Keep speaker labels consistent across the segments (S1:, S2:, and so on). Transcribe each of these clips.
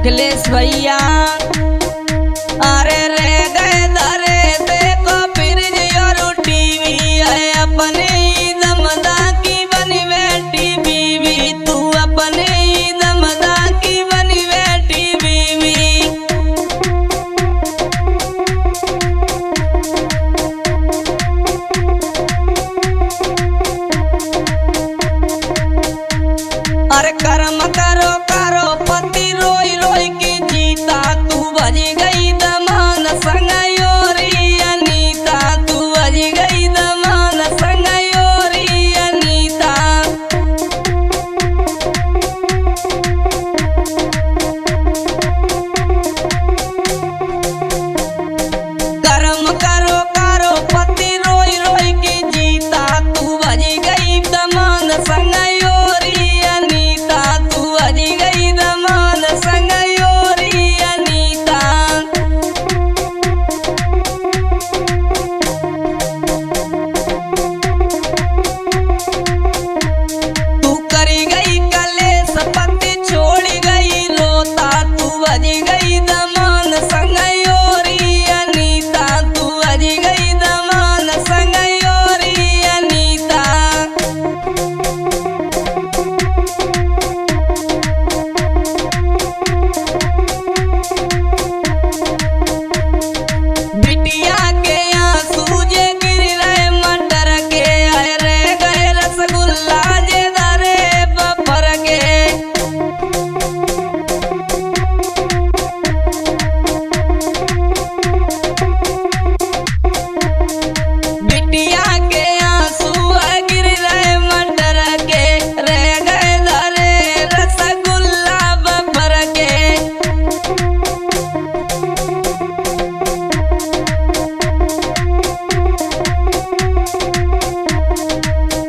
S1: अखिलेश भैया अरे रे गए दरे देखो फ्रिज और टीवी है अपने दमदा की बनी बेटी बीवी तू अपने दमदा की बनी बेटी बीवी। अरे कर्म करो करो पति रोई रोई की जीता तू बजी गई दमान संग योरी अनीता तू बजी गई दमान संग योरी अनीता। कर्म करो करो पति रोई रोई की जीता तू बजी गई दमान संग योरी अनीता तू बजी गई दमान संग योरी अनीता। तू करी गई कलेश पति छोड़ी गई लोता तू बजी गई दमान संग योरी अनीता तू बजी गई दमान संग योरी अनीता। बिटिया के आंसू जे गिर रहे मटर के आए रे गए रसगुल्ला जे दरे बफर के। बिटिया के आंसू गिर रहे मटर के रे गए दरे रसगुल्ला बफर के।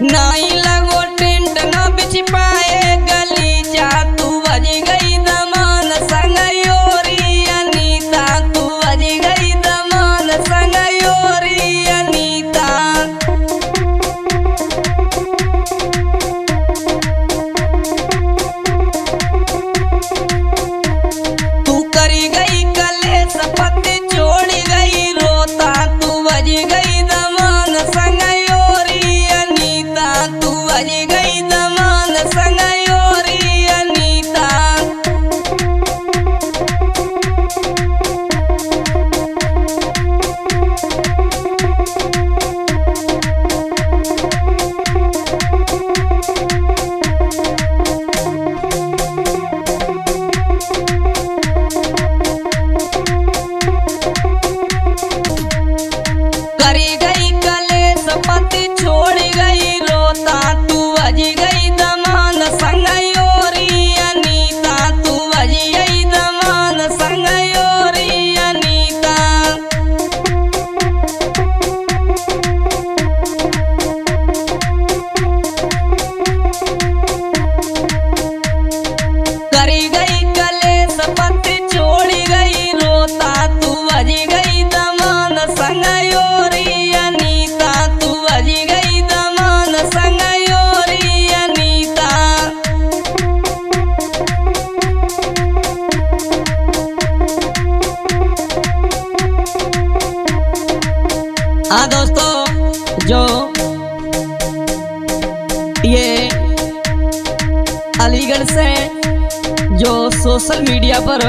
S1: नाई लगो टेंट न बिछ पाए गलीचा तू बजी गई दमान संग योरी अनीता तू बजी गई दमान संग योरी अनीता। तू करी गई कलेश पति छोड़ी गई रोता तू बजी गई दमान संग योरी अनीता तू बजी गई दमान संग योरी अनीता। करी गई कलेश पति छोड़ी गई रोता तू बजी गई दमान संग योरी अनीता तू बजी गई दमान संग योरी अनीता। करी गई कलेश पति छोड़ी गई रोता तू बजी गई दमान संग योरी अनीता तू बजी गई दमान संग योरी अनीता। हाँ दोस्तों, जो ये अलीगढ़ से जो सोशल मीडिया पर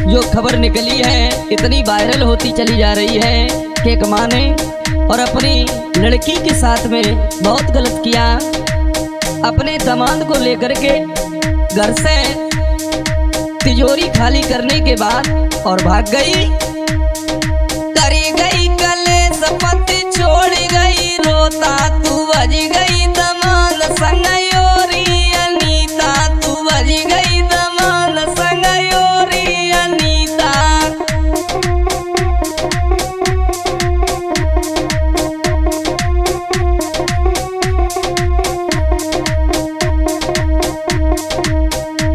S1: जो खबर निकली है इतनी वायरल होती चली जा रही है कि एक माँ ने और अपनी लड़की के साथ में बहुत गलत किया। अपने दामाद को लेकर के घर से तिजोरी खाली करने के बाद और भाग गई। करी गई कलेश पति छोड़ी गई रोता तू बजी गई दमान संग योरी अनीता तू बजी गई दमान संग योरी अनीता।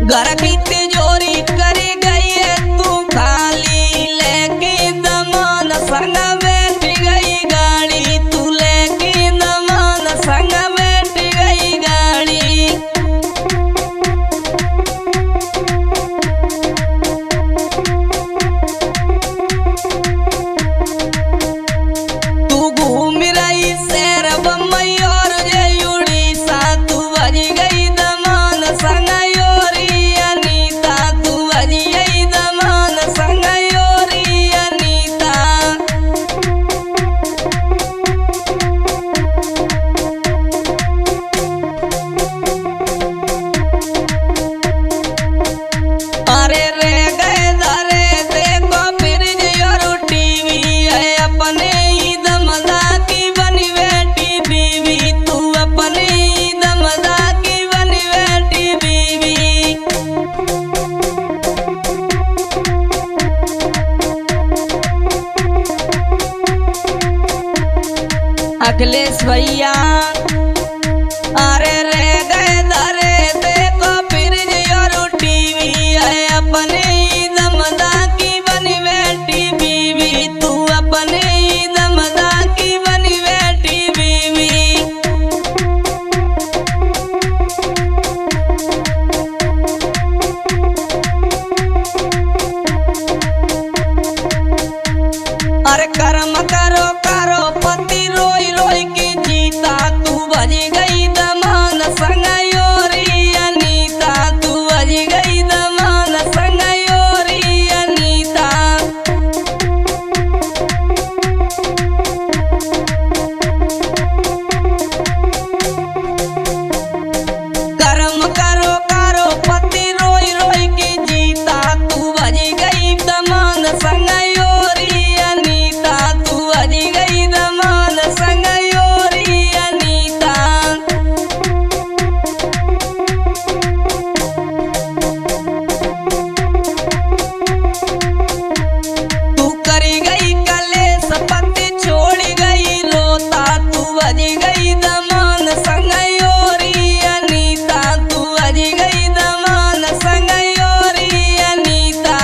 S1: घर की तिजोरी करी गई है तू खाली लेके दमान संग बैठ गई गाड़ी तू लेके दमान संग बैठ गई गाड़ी। भैया अरे रे गए धरे देखो फ्रिज और टीवी है अपने ही दमदा की बनी बैठी बीवी तू अपने ही दमदा की बनी बैठी बीवी। अरे कर्म करो करो पति रोई रोई की जीता तू बजी गई दमान संग योरी अनीता तू बजी गई दमान संग योरी अनीता। कर्म करो करो पति रोई रोई की जीता तू बजी गई दमान संग योरी अनीता तू बजी गई दमान संग योरी अनीता। तू करी गई कलेस पति छोड़ गई रोता तू बजी गई दमान संग योरी अनीता तू बजी गई दमान संग योरी अनीता।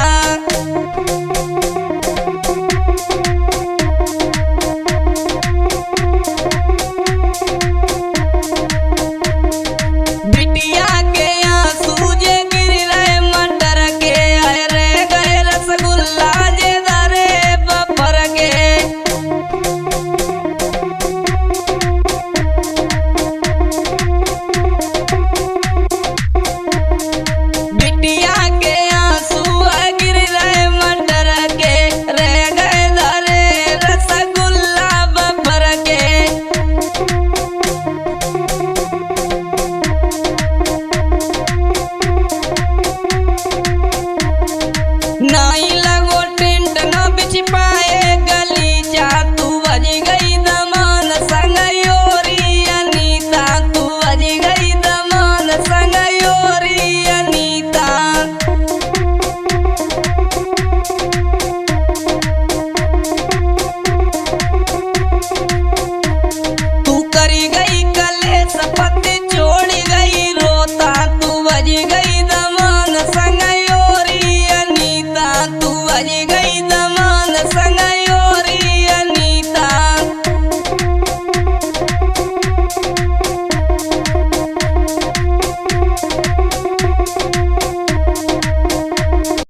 S1: बिटिया के आंसू जे गिर रहे मटर के आए रे गए रसगुल्ला जे दरे बफर के। बिटिया के आंसू गिर रहे मटर के रे गए दरे रसगुल्ला बफर के। नाई